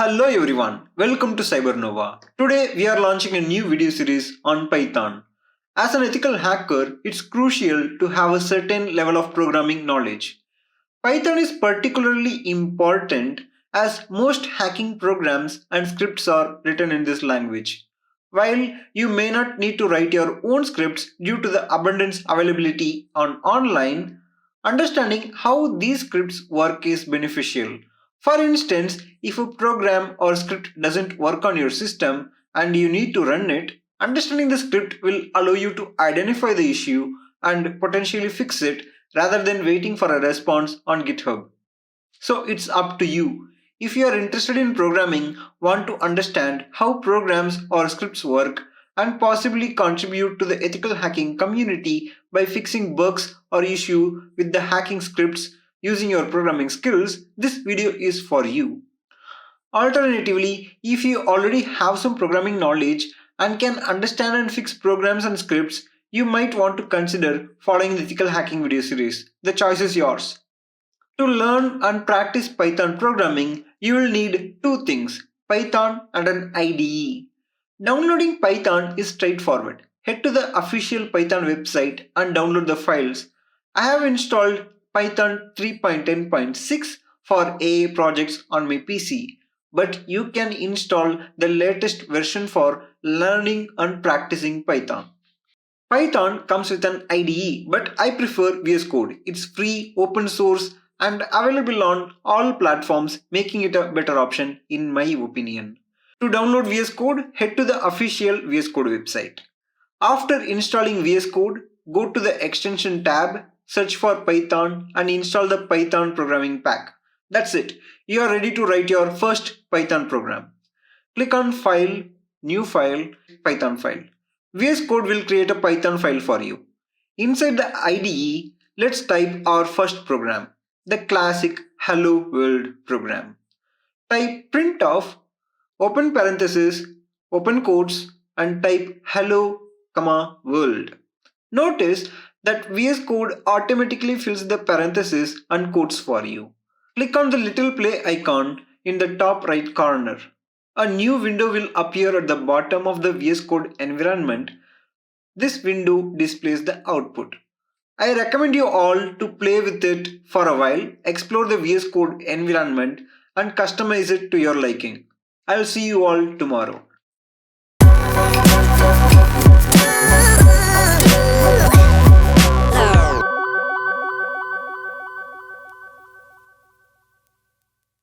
Hello everyone, welcome to Cybernova. Today we are launching a new video series on Python. As an ethical hacker, it's crucial to have a certain level of programming knowledge. Python is particularly important as most hacking programs and scripts are written in this language. While you may not need to write your own scripts due to the abundance availability on online, understanding how these scripts work is beneficial. For instance, if a program or script doesn't work on your system and you need to run it, understanding the script will allow you to identify the issue and potentially fix it rather than waiting for a response on GitHub. So it's up to you. If you are interested in programming, want to understand how programs or scripts work, and possibly contribute to the ethical hacking community by fixing bugs or issue with the hacking scripts using your programming skills, this video is for you. Alternatively, if you already have some programming knowledge and can understand and fix programs and scripts, you might want to consider following the ethical hacking video series. The choice is yours. To learn and practice Python programming, you will need two things: Python and an IDE. Downloading Python is straightforward. Head to the official Python website and download the files. I have installed Python 3.10.6 for AA projects on my PC, but you can install the latest version for learning and practicing Python. Python comes with an IDE, but I prefer VS Code. It's free, open source, and available on all platforms, making it a better option in my opinion. To download VS Code, head to the official VS Code website. After installing VS Code, go to the extension tab, search for Python and install the Python programming pack. That's it. You are ready to write your first Python program. Click on File, New File, Python file. VS Code will create a Python file for you. Inside the IDE, let's type our first program, the classic Hello World program. Type printf, open parenthesis, open quotes, and type hello, world. Notice that VS Code automatically fills the parentheses and quotes for you. Click on the little play icon in the top right corner. A new window will appear at the bottom of the VS Code environment. This window displays the output. I recommend you all to play with it for a while, explore the VS Code environment and customize it to your liking. I'll see you all tomorrow.